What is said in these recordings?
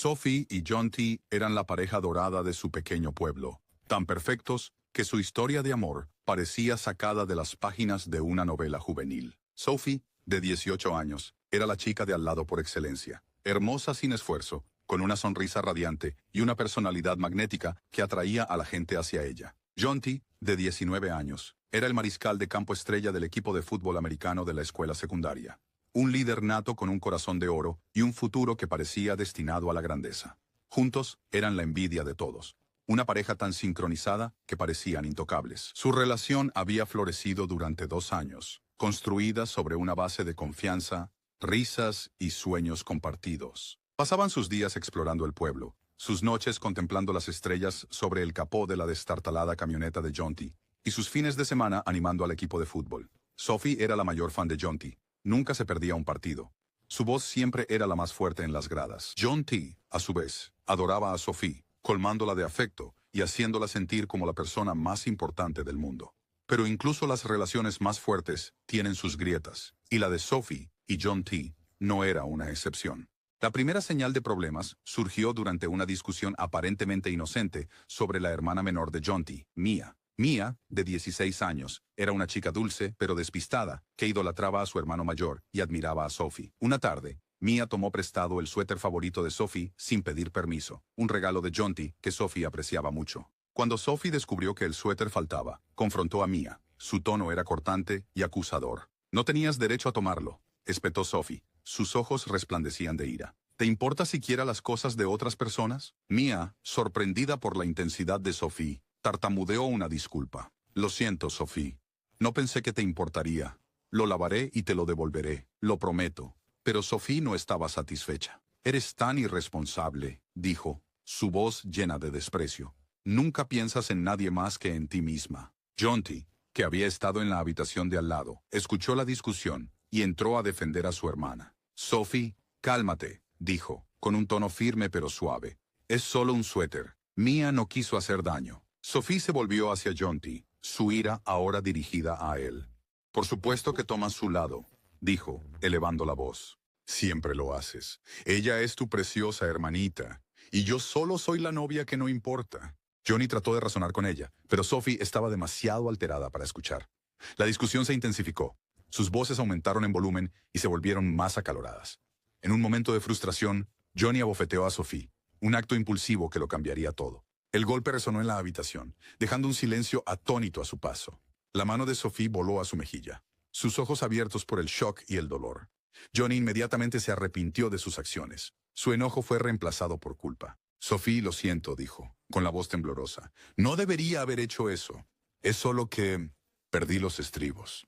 Sophie y Jonty eran la pareja dorada de su pequeño pueblo, tan perfectos que su historia de amor parecía sacada de las páginas de una novela juvenil. Sophie, de 18 años, era la chica de al lado por excelencia, hermosa sin esfuerzo, con una sonrisa radiante y una personalidad magnética que atraía a la gente hacia ella. Jonty, de 19 años, era el mariscal de campo estrella del equipo de fútbol americano de la escuela secundaria. Un líder nato con un corazón de oro y un futuro que parecía destinado a la grandeza. Juntos eran la envidia de todos. Una pareja tan sincronizada que parecían intocables. Su relación había florecido durante 2 años, construida sobre una base de confianza, risas y sueños compartidos. Pasaban sus días explorando el pueblo, sus noches contemplando las estrellas sobre el capó de la destartalada camioneta de Jonty, y sus fines de semana animando al equipo de fútbol. Sophie era la mayor fan de Jonty. Nunca se perdía un partido. Su voz siempre era la más fuerte en las gradas. Jonty, a su vez, adoraba a Sophie, colmándola de afecto y haciéndola sentir como la persona más importante del mundo. Pero incluso las relaciones más fuertes tienen sus grietas, y la de Sophie y Jonty no era una excepción. La primera señal de problemas surgió durante una discusión aparentemente inocente sobre la hermana menor de Jonty, Mia. Mia, de 16 años, era una chica dulce pero despistada, que idolatraba a su hermano mayor y admiraba a Sophie. Una tarde, Mia tomó prestado el suéter favorito de Sophie sin pedir permiso, un regalo de Jonty que Sophie apreciaba mucho. Cuando Sophie descubrió que el suéter faltaba, confrontó a Mia. Su tono era cortante y acusador. «No tenías derecho a tomarlo», espetó Sophie. Sus ojos resplandecían de ira. «¿Te importa siquiera las cosas de otras personas?» Mia, sorprendida por la intensidad de Sophie, tartamudeó una disculpa. «Lo siento, Sophie. No pensé que te importaría. Lo lavaré y te lo devolveré, lo prometo». Pero Sophie no estaba satisfecha. «Eres tan irresponsable», dijo, su voz llena de desprecio. «Nunca piensas en nadie más que en ti misma». Jonty, que había estado en la habitación de al lado, escuchó la discusión y entró a defender a su hermana. «Sophie, cálmate», dijo, con un tono firme pero suave. «Es solo un suéter. Mia no quiso hacer daño». Sophie se volvió hacia Jonty, su ira ahora dirigida a él. «Por supuesto que tomas su lado», dijo, elevando la voz. «Siempre lo haces. Ella es tu preciosa hermanita, y yo solo soy la novia que no importa». Johnny trató de razonar con ella, pero Sophie estaba demasiado alterada para escuchar. La discusión se intensificó. Sus voces aumentaron en volumen y se volvieron más acaloradas. En un momento de frustración, Johnny abofeteó a Sophie, un acto impulsivo que lo cambiaría todo. El golpe resonó en la habitación, dejando un silencio atónito a su paso. La mano de Sophie voló a su mejilla, sus ojos abiertos por el shock y el dolor. Johnny inmediatamente se arrepintió de sus acciones. Su enojo fue reemplazado por culpa. «Sophie, lo siento», dijo, con la voz temblorosa. «No debería haber hecho eso. Es solo que perdí los estribos».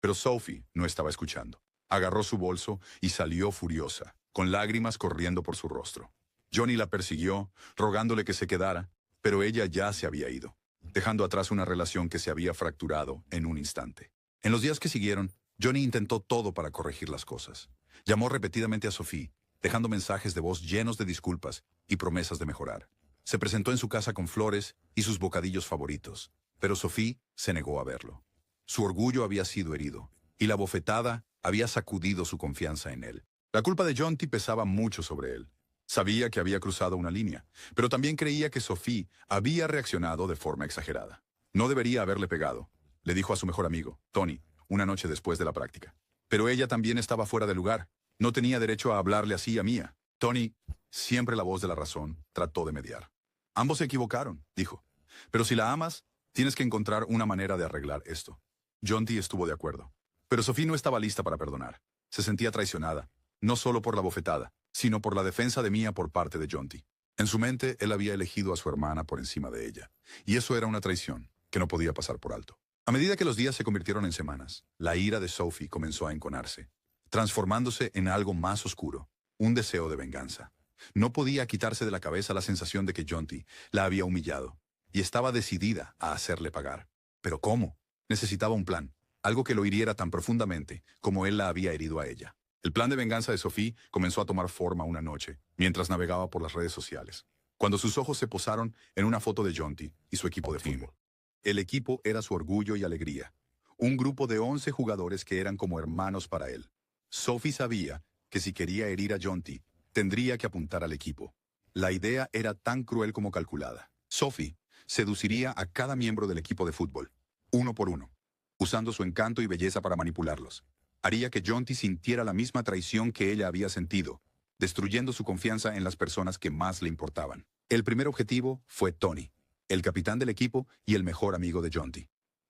Pero Sophie no estaba escuchando. Agarró su bolso y salió furiosa, con lágrimas corriendo por su rostro. Johnny la persiguió, rogándole que se quedara, pero ella ya se había ido, dejando atrás una relación que se había fracturado en un instante. En los días que siguieron, Johnny intentó todo para corregir las cosas. Llamó repetidamente a Sophie, dejando mensajes de voz llenos de disculpas y promesas de mejorar. Se presentó en su casa con flores y sus bocadillos favoritos, pero Sophie se negó a verlo. Su orgullo había sido herido, y la bofetada había sacudido su confianza en él. La culpa de Jonty pesaba mucho sobre él. Sabía que había cruzado una línea, pero también creía que Sophie había reaccionado de forma exagerada. No debería haberle pegado, le dijo a su mejor amigo, Tony, una noche después de la práctica. Pero ella también estaba fuera de lugar. No tenía derecho a hablarle así a Mia. Tony, siempre la voz de la razón, trató de mediar. «Ambos se equivocaron», dijo. «Pero si la amas, tienes que encontrar una manera de arreglar esto». Jonty estuvo de acuerdo. Pero Sophie no estaba lista para perdonar. Se sentía traicionada, no solo por la bofetada, sino por la defensa de Mia por parte de Jonty. En su mente, él había elegido a su hermana por encima de ella, y eso era una traición que no podía pasar por alto. A medida que los días se convirtieron en semanas, la ira de Sophie comenzó a enconarse, transformándose en algo más oscuro, un deseo de venganza. No podía quitarse de la cabeza la sensación de que Jonty la había humillado, y estaba decidida a hacerle pagar. ¿Pero cómo? Necesitaba un plan, algo que lo hiriera tan profundamente como él la había herido a ella. El plan de venganza de Sophie comenzó a tomar forma una noche, mientras navegaba por las redes sociales, cuando sus ojos se posaron en una foto de Jonty y su equipo de fútbol. El equipo era su orgullo y alegría, un grupo de 11 jugadores que eran como hermanos para él. Sophie sabía que si quería herir a Jonty, tendría que apuntar al equipo. La idea era tan cruel como calculada. Sophie seduciría a cada miembro del equipo de fútbol, uno por uno, usando su encanto y belleza para manipularlos. Haría que Jonty sintiera la misma traición que ella había sentido, destruyendo su confianza en las personas que más le importaban. El primer objetivo fue Tony, el capitán del equipo y el mejor amigo de Jonty.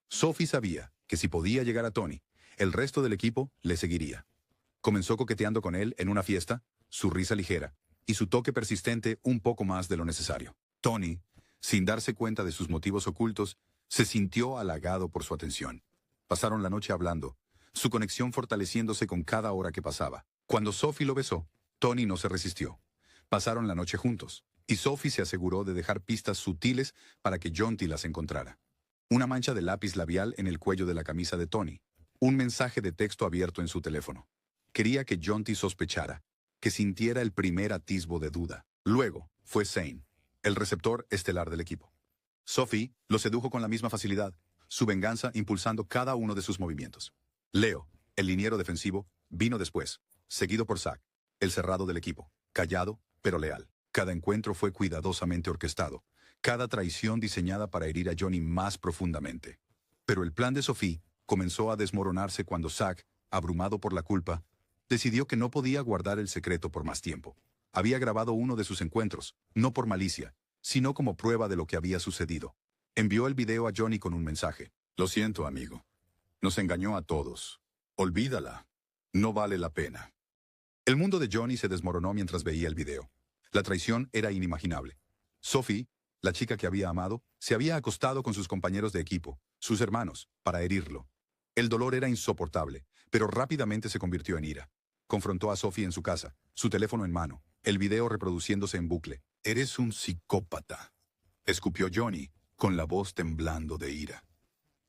Sophie sabía que si podía llegar a Tony, el resto del equipo le seguiría. Comenzó coqueteando con él en una fiesta, su risa ligera, y su toque persistente un poco más de lo necesario. Tony, sin darse cuenta de sus motivos ocultos, se sintió halagado por su atención. Pasaron la noche hablando, su conexión fortaleciéndose con cada hora que pasaba. Cuando Sophie lo besó, Tony no se resistió. Pasaron la noche juntos, y Sophie se aseguró de dejar pistas sutiles para que Jonty las encontrara. Una mancha de lápiz labial en el cuello de la camisa de Tony. Un mensaje de texto abierto en su teléfono. Quería que Jonty sospechara, que sintiera el primer atisbo de duda. Luego fue Zane, el receptor estelar del equipo. Sophie lo sedujo con la misma facilidad, su venganza impulsando cada uno de sus movimientos. Leo, el liniero defensivo, vino después, seguido por Zach, el cerrado del equipo, callado pero leal. Cada encuentro fue cuidadosamente orquestado, cada traición diseñada para herir a Johnny más profundamente. Pero el plan de Sophie comenzó a desmoronarse cuando Zach, abrumado por la culpa, decidió que no podía guardar el secreto por más tiempo. Había grabado uno de sus encuentros, no por malicia, sino como prueba de lo que había sucedido. Envió el video a Johnny con un mensaje. Lo siento, amigo. Nos engañó a todos. Olvídala. No vale la pena. El mundo de Johnny se desmoronó mientras veía el video. La traición era inimaginable. Sophie, la chica que había amado, se había acostado con sus compañeros de equipo, sus hermanos, para herirlo. El dolor era insoportable, pero rápidamente se convirtió en ira. Confrontó a Sophie en su casa, su teléfono en mano, el video reproduciéndose en bucle. «Eres un psicópata», escupió Johnny, con la voz temblando de ira.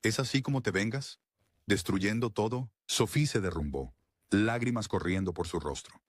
«¿Es así como te vengas? ¿Destruyendo todo?» Sophie se derrumbó, lágrimas corriendo por su rostro.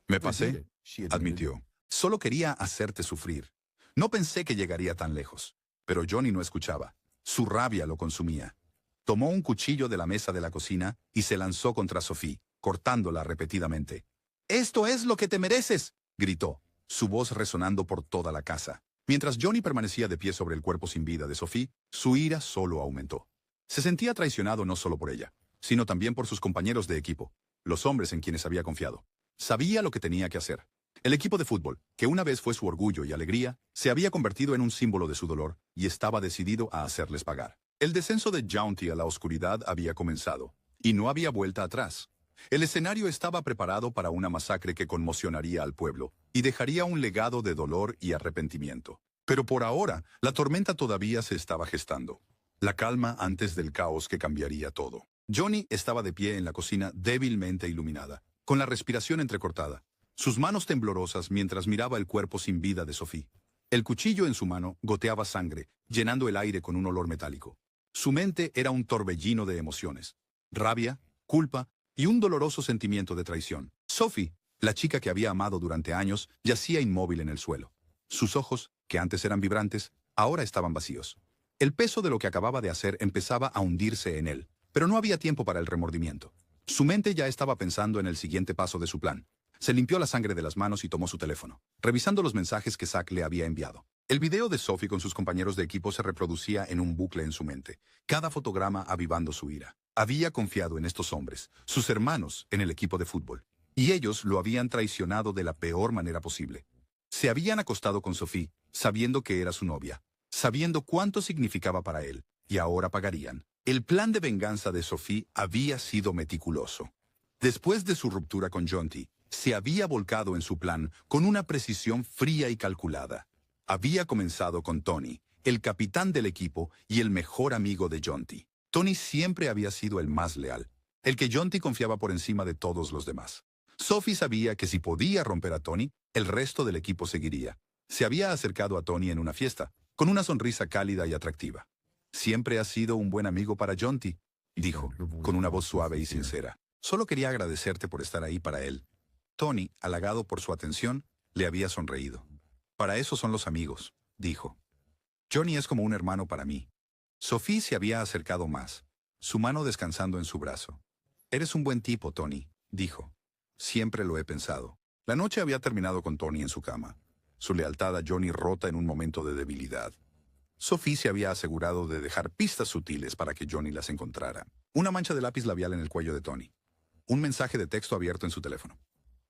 «Me pasé», admitió. «Solo quería hacerte sufrir. No pensé que llegaría tan lejos». Pero Johnny no escuchaba. Su rabia lo consumía. Tomó un cuchillo de la mesa de la cocina y se lanzó contra Sophie, cortándola repetidamente. «¡Esto es lo que te mereces!», gritó, su voz resonando por toda la casa. Mientras Johnny permanecía de pie sobre el cuerpo sin vida de Sophie, su ira solo aumentó. Se sentía traicionado no solo por ella, sino también por sus compañeros de equipo, los hombres en quienes había confiado. Sabía lo que tenía que hacer. El equipo de fútbol, que una vez fue su orgullo y alegría, se había convertido en un símbolo de su dolor y estaba decidido a hacerles pagar. El descenso de Jonty a la oscuridad había comenzado, y no había vuelta atrás. El escenario estaba preparado para una masacre que conmocionaría al pueblo y dejaría un legado de dolor y arrepentimiento. Pero por ahora, la tormenta todavía se estaba gestando. La calma antes del caos que cambiaría todo. Johnny estaba de pie en la cocina débilmente iluminada, con la respiración entrecortada, sus manos temblorosas mientras miraba el cuerpo sin vida de Sophie. El cuchillo en su mano goteaba sangre, llenando el aire con un olor metálico. Su mente era un torbellino de emociones, rabia, culpa y un doloroso sentimiento de traición. Sophie, la chica que había amado durante años, yacía inmóvil en el suelo. Sus ojos, que antes eran vibrantes, ahora estaban vacíos. El peso de lo que acababa de hacer empezaba a hundirse en él, pero no había tiempo para el remordimiento. Su mente ya estaba pensando en el siguiente paso de su plan. Se limpió la sangre de las manos y tomó su teléfono, revisando los mensajes que Zach le había enviado. El video de Sophie con sus compañeros de equipo se reproducía en un bucle en su mente, cada fotograma avivando su ira. Había confiado en estos hombres, sus hermanos, en el equipo de fútbol, y ellos lo habían traicionado de la peor manera posible. Se habían acostado con Sophie, sabiendo que era su novia, sabiendo cuánto significaba para él, y ahora pagarían. El plan de venganza de Sophie había sido meticuloso. Después de su ruptura con Jonty, se había volcado en su plan con una precisión fría y calculada. Había comenzado con Tony, el capitán del equipo y el mejor amigo de Jonty. Tony siempre había sido el más leal, el que Jonty confiaba por encima de todos los demás. Sophie sabía que si podía romper a Tony, el resto del equipo seguiría. Se había acercado a Tony en una fiesta, con una sonrisa cálida y atractiva. «Siempre has sido un buen amigo para Jonty», dijo, con una voz suave y sincera. «Solo quería agradecerte por estar ahí para él». Tony, halagado por su atención, le había sonreído. «Para eso son los amigos», dijo. «Johnny es como un hermano para mí». Sophie se había acercado más, su mano descansando en su brazo. «Eres un buen tipo, Tony», dijo. «Siempre lo he pensado». La noche había terminado con Tony en su cama, su lealtad a Johnny rota en un momento de debilidad. Sophie se había asegurado de dejar pistas sutiles para que Johnny las encontrara. Una mancha de lápiz labial en el cuello de Tony. Un mensaje de texto abierto en su teléfono.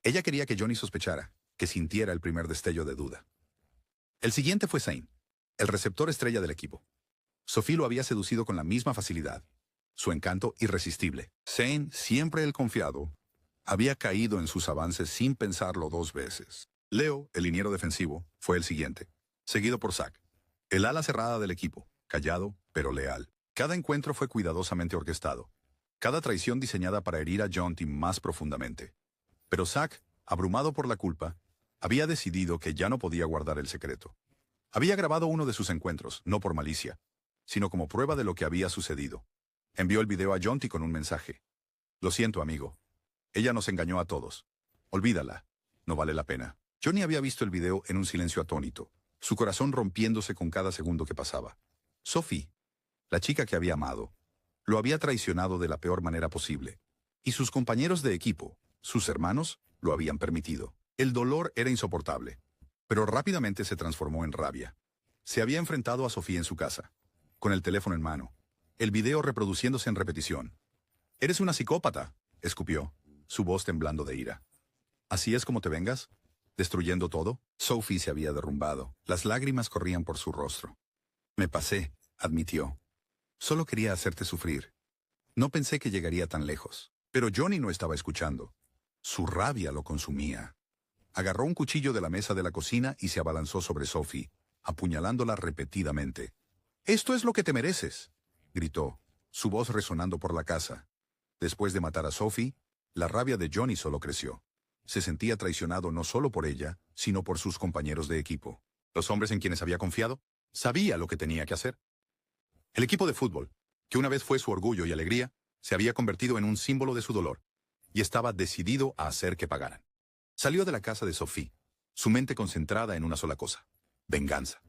Ella quería que Johnny sospechara, que sintiera el primer destello de duda. El siguiente fue Zane, el receptor estrella del equipo. Sophie lo había seducido con la misma facilidad. Su encanto irresistible. Zane, siempre el confiado, había caído en sus avances sin pensarlo 2 veces. Leo, el liniero defensivo, fue el siguiente, seguido por Zach, el ala cerrada del equipo, callado pero leal. Cada encuentro fue cuidadosamente orquestado, cada traición diseñada para herir a Jonty más profundamente. Pero Zach, abrumado por la culpa, había decidido que ya no podía guardar el secreto. Había grabado uno de sus encuentros, no por malicia, sino como prueba de lo que había sucedido. Envió el video a Jonty con un mensaje. Lo siento, amigo. Ella nos engañó a todos. Olvídala. No vale la pena. Johnny había visto el video en un silencio atónito, su corazón rompiéndose con cada segundo que pasaba. Sophie, la chica que había amado, lo había traicionado de la peor manera posible. Y sus compañeros de equipo, sus hermanos, lo habían permitido. El dolor era insoportable, pero rápidamente se transformó en rabia. Se había enfrentado a Sophie en su casa, con el teléfono en mano, el video reproduciéndose en repetición. «Eres una psicópata», escupió, su voz temblando de ira. «¿Así es como te vengas? ¿Destruyendo todo?» Sophie se había derrumbado. Las lágrimas corrían por su rostro. «Me pasé», admitió. «Solo quería hacerte sufrir. No pensé que llegaría tan lejos». Pero Johnny no estaba escuchando. Su rabia lo consumía. Agarró un cuchillo de la mesa de la cocina y se abalanzó sobre Sophie, apuñalándola repetidamente. «Esto es lo que te mereces», gritó, su voz resonando por la casa. Después de matar a Sophie, la rabia de Johnny solo creció. Se sentía traicionado no solo por ella, sino por sus compañeros de equipo. Los hombres en quienes había confiado, sabía lo que tenía que hacer. El equipo de fútbol, que una vez fue su orgullo y alegría, se había convertido en un símbolo de su dolor, y estaba decidido a hacer que pagaran. Salió de la casa de Sophie, su mente concentrada en una sola cosa: venganza.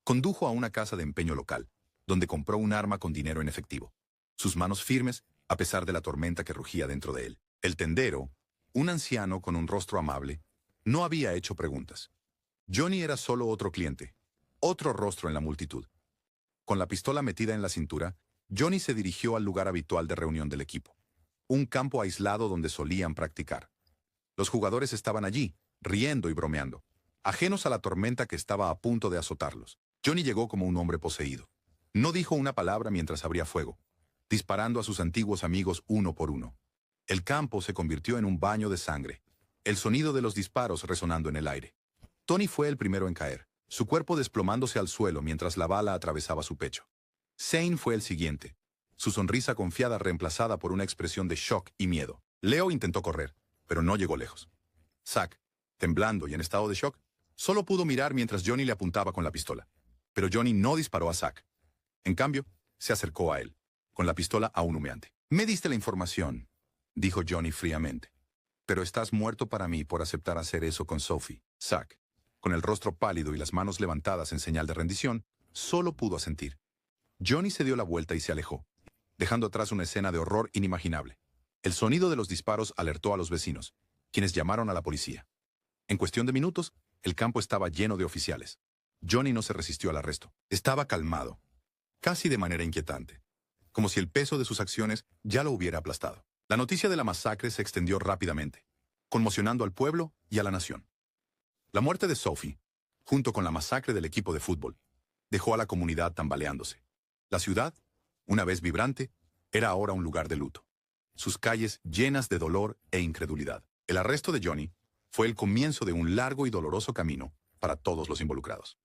Condujo a una casa de empeño local, donde compró un arma con dinero en efectivo. Sus manos firmes, a pesar de la tormenta que rugía dentro de él. El tendero, un anciano con un rostro amable, no había hecho preguntas. Johnny era solo otro cliente, otro rostro en la multitud. Con la pistola metida en la cintura, Johnny se dirigió al lugar habitual de reunión del equipo, un campo aislado donde solían practicar. Los jugadores estaban allí, riendo y bromeando, ajenos a la tormenta que estaba a punto de azotarlos. Johnny llegó como un hombre poseído. No dijo una palabra mientras abría fuego, disparando a sus antiguos amigos uno por uno. El campo se convirtió en un baño de sangre, el sonido de los disparos resonando en el aire. Tony fue el primero en caer, su cuerpo desplomándose al suelo mientras la bala atravesaba su pecho. Zane fue el siguiente, su sonrisa confiada reemplazada por una expresión de shock y miedo. Leo intentó correr, pero no llegó lejos. Zach, temblando y en estado de shock, solo pudo mirar mientras Johnny le apuntaba con la pistola. Pero Johnny no disparó a Zach. En cambio, se acercó a él, con la pistola aún humeante. «Me diste la información», dijo Johnny fríamente. «Pero estás muerto para mí por aceptar hacer eso con Sophie». Zach, con el rostro pálido y las manos levantadas en señal de rendición, solo pudo asentir. Johnny se dio la vuelta y se alejó, dejando atrás una escena de horror inimaginable. El sonido de los disparos alertó a los vecinos, quienes llamaron a la policía. En cuestión de minutos, el campo estaba lleno de oficiales. Johnny no se resistió al arresto. Estaba calmado, casi de manera inquietante, como si el peso de sus acciones ya lo hubiera aplastado. La noticia de la masacre se extendió rápidamente, conmocionando al pueblo y a la nación. La muerte de Sophie, junto con la masacre del equipo de fútbol, dejó a la comunidad tambaleándose. La ciudad, una vez vibrante, era ahora un lugar de luto, sus calles llenas de dolor e incredulidad. El arresto de Johnny fue el comienzo de un largo y doloroso camino para todos los involucrados.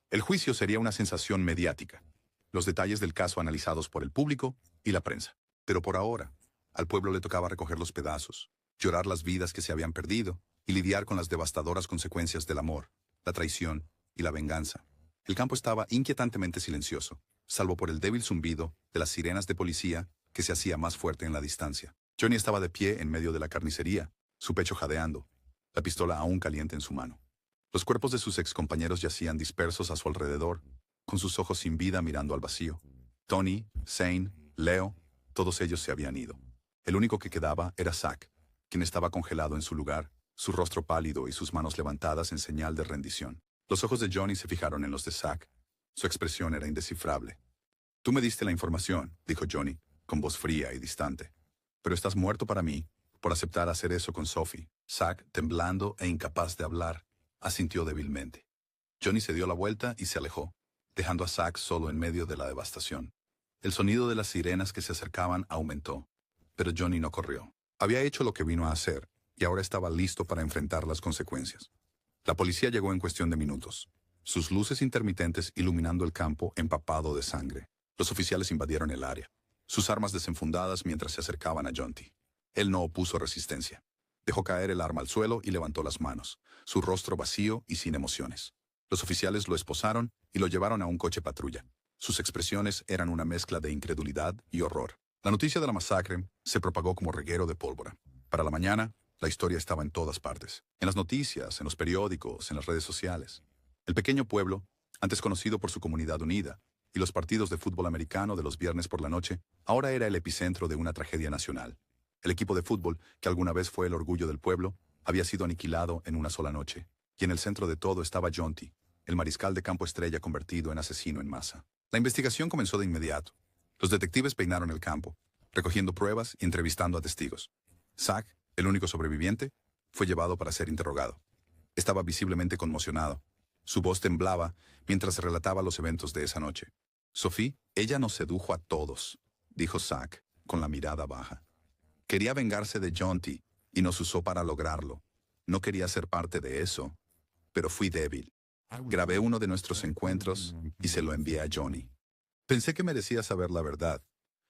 El juicio sería una sensación mediática, los detalles del caso analizados por el público y la prensa. Pero por ahora, al pueblo le tocaba recoger los pedazos, llorar las vidas que se habían perdido y lidiar con las devastadoras consecuencias del amor, la traición y la venganza. El campo estaba inquietantemente silencioso, salvo por el débil zumbido de las sirenas de policía que se hacía más fuerte en la distancia. Johnny estaba de pie en medio de la carnicería, su pecho jadeando, la pistola aún caliente en su mano. Los cuerpos de sus excompañeros yacían dispersos a su alrededor, con sus ojos sin vida mirando al vacío. Tony, Zane, Leo, todos ellos se habían ido. El único que quedaba era Zach, quien estaba congelado en su lugar, su rostro pálido y sus manos levantadas en señal de rendición. Los ojos de Johnny se fijaron en los de Zack. Su expresión era indescifrable. «Tú me diste la información», dijo Johnny, con voz fría y distante. «Pero estás muerto para mí por aceptar hacer eso con Sophie». Zack, temblando e incapaz de hablar, asintió débilmente. Johnny se dio la vuelta y se alejó, dejando a Zack solo en medio de la devastación. El sonido de las sirenas que se acercaban aumentó, pero Johnny no corrió. Había hecho lo que vino a hacer, y ahora estaba listo para enfrentar las consecuencias. La policía llegó en cuestión de minutos, sus luces intermitentes iluminando el campo empapado de sangre. Los oficiales invadieron el área, sus armas desenfundadas mientras se acercaban a Jonty. Él no opuso resistencia. Dejó caer el arma al suelo y levantó las manos, su rostro vacío y sin emociones. Los oficiales lo esposaron y lo llevaron a un coche patrulla. Sus expresiones eran una mezcla de incredulidad y horror. La noticia de la masacre se propagó como reguero de pólvora. Para la mañana, la historia estaba en todas partes. En las noticias, en los periódicos, en las redes sociales. El pequeño pueblo, antes conocido por su comunidad unida, y los partidos de fútbol americano de los viernes por la noche, ahora era el epicentro de una tragedia nacional. El equipo de fútbol, que alguna vez fue el orgullo del pueblo, había sido aniquilado en una sola noche. Y en el centro de todo estaba Jonty, el mariscal de campo estrella convertido en asesino en masa. La investigación comenzó de inmediato. Los detectives peinaron el campo, recogiendo pruebas y entrevistando a testigos. Zack, el único sobreviviente, fue llevado para ser interrogado. Estaba visiblemente conmocionado. Su voz temblaba mientras relataba los eventos de esa noche. «Sophie, ella nos sedujo a todos», dijo Zack, con la mirada baja. «Quería vengarse de Jonty y nos usó para lograrlo. No quería ser parte de eso, pero fui débil. Grabé uno de nuestros encuentros y se lo envié a Johnny. Pensé que merecía saber la verdad».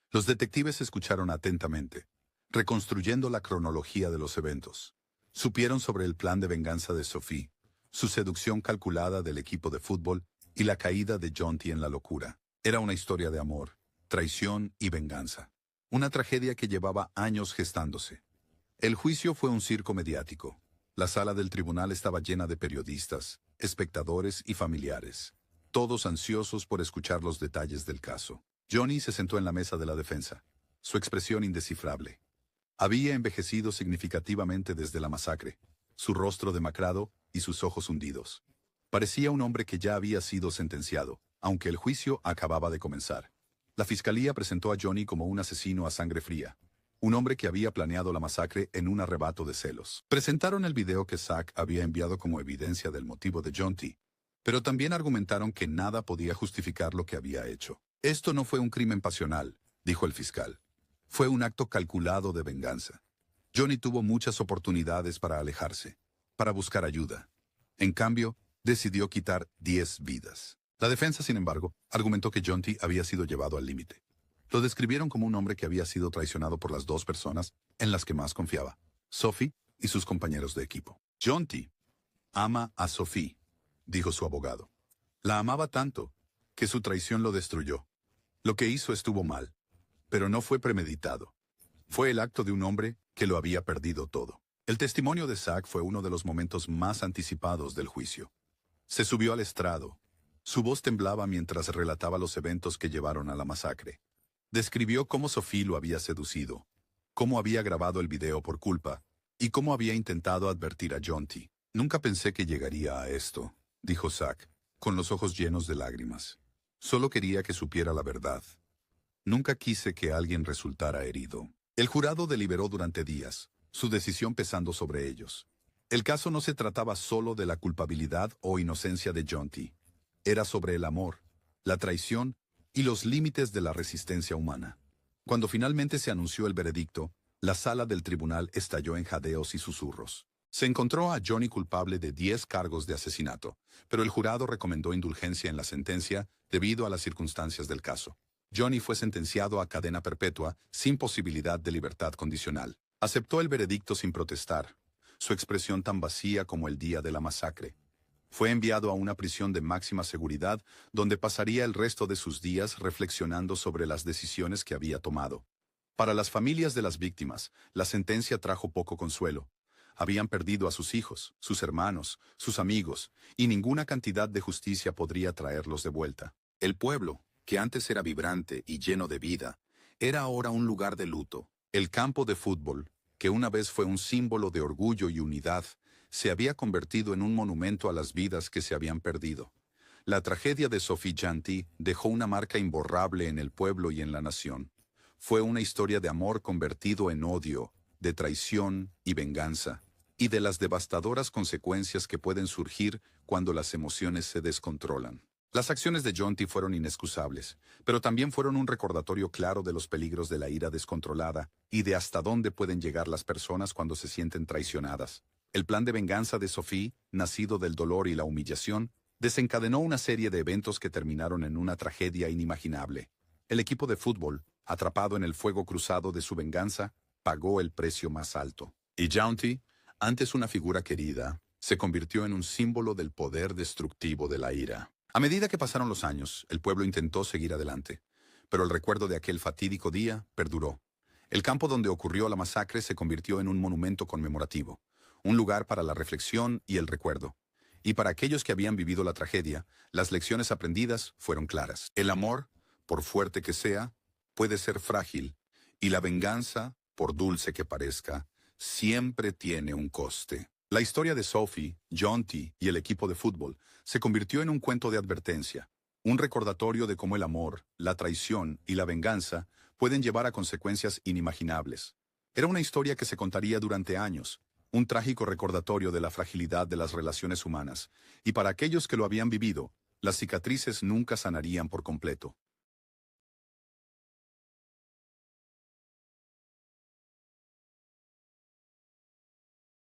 Los detectives escucharon atentamente, reconstruyendo la cronología de los eventos. Supieron sobre el plan de venganza de Sophie, su seducción calculada del equipo de fútbol y la caída de Jonty en la locura. Era una historia de amor, traición y venganza. Una tragedia que llevaba años gestándose. El juicio fue un circo mediático. La sala del tribunal estaba llena de periodistas, espectadores y familiares, todos ansiosos por escuchar los detalles del caso. Johnny se sentó en la mesa de la defensa, su expresión indescifrable. Había envejecido significativamente desde la masacre, su rostro demacrado y sus ojos hundidos. Parecía un hombre que ya había sido sentenciado, aunque el juicio acababa de comenzar. La fiscalía presentó a Johnny como un asesino a sangre fría, un hombre que había planeado la masacre en un arrebato de celos. Presentaron el video que Zack había enviado como evidencia del motivo de Jonty, pero también argumentaron que nada podía justificar lo que había hecho. «Esto no fue un crimen pasional», dijo el fiscal. «Fue un acto calculado de venganza. Johnny tuvo muchas oportunidades para alejarse, para buscar ayuda. En cambio, decidió quitar 10 vidas». La defensa, sin embargo, argumentó que Jonty había sido llevado al límite. Lo describieron como un hombre que había sido traicionado por las dos personas en las que más confiaba, Sophie y sus compañeros de equipo. «Jonty ama a Sophie», dijo su abogado. «La amaba tanto que su traición lo destruyó. Lo que hizo estuvo mal, pero no fue premeditado. Fue el acto de un hombre que lo había perdido todo». El testimonio de Zack fue uno de los momentos más anticipados del juicio. Se subió al estrado. Su voz temblaba mientras relataba los eventos que llevaron a la masacre. Describió cómo Sophie lo había seducido, cómo había grabado el video por culpa y cómo había intentado advertir a Jonty. «Nunca pensé que llegaría a esto», dijo Zack, con los ojos llenos de lágrimas. «Solo quería que supiera la verdad. Nunca quise que alguien resultara herido». El jurado deliberó durante días, su decisión pesando sobre ellos. El caso no se trataba solo de la culpabilidad o inocencia de Jonty. Era sobre el amor, la traición y los límites de la resistencia humana. Cuando finalmente se anunció el veredicto, la sala del tribunal estalló en jadeos y susurros. Se encontró a Johnny culpable de 10 cargos de asesinato, pero el jurado recomendó indulgencia en la sentencia debido a las circunstancias del caso. Johnny fue sentenciado a cadena perpetua sin posibilidad de libertad condicional. Aceptó el veredicto sin protestar, su expresión tan vacía como el día de la masacre. Fue enviado a una prisión de máxima seguridad, donde pasaría el resto de sus días reflexionando sobre las decisiones que había tomado. Para las familias de las víctimas, la sentencia trajo poco consuelo. Habían perdido a sus hijos, sus hermanos, sus amigos, y ninguna cantidad de justicia podría traerlos de vuelta. El pueblo, que antes era vibrante y lleno de vida, era ahora un lugar de luto. El campo de fútbol, que una vez fue un símbolo de orgullo y unidad, se había convertido en un monumento a las vidas que se habían perdido. La tragedia de Sophie Janty dejó una marca imborrable en el pueblo y en la nación. Fue una historia de amor convertido en odio, de traición y venganza, y de las devastadoras consecuencias que pueden surgir cuando las emociones se descontrolan. Las acciones de Janty fueron inexcusables, pero también fueron un recordatorio claro de los peligros de la ira descontrolada y de hasta dónde pueden llegar las personas cuando se sienten traicionadas. El plan de venganza de Sophie, nacido del dolor y la humillación, desencadenó una serie de eventos que terminaron en una tragedia inimaginable. El equipo de fútbol, atrapado en el fuego cruzado de su venganza, pagó el precio más alto. Y Janty, antes una figura querida, se convirtió en un símbolo del poder destructivo de la ira. A medida que pasaron los años, el pueblo intentó seguir adelante, pero el recuerdo de aquel fatídico día perduró. El campo donde ocurrió la masacre se convirtió en un monumento conmemorativo, un lugar para la reflexión y el recuerdo. Y para aquellos que habían vivido la tragedia, las lecciones aprendidas fueron claras. El amor, por fuerte que sea, puede ser frágil, y la venganza, por dulce que parezca, siempre tiene un coste. La historia de Sophie, Janty y el equipo de fútbol se convirtió en un cuento de advertencia, un recordatorio de cómo el amor, la traición y la venganza pueden llevar a consecuencias inimaginables. Era una historia que se contaría durante años, un trágico recordatorio de la fragilidad de las relaciones humanas, y para aquellos que lo habían vivido, las cicatrices nunca sanarían por completo.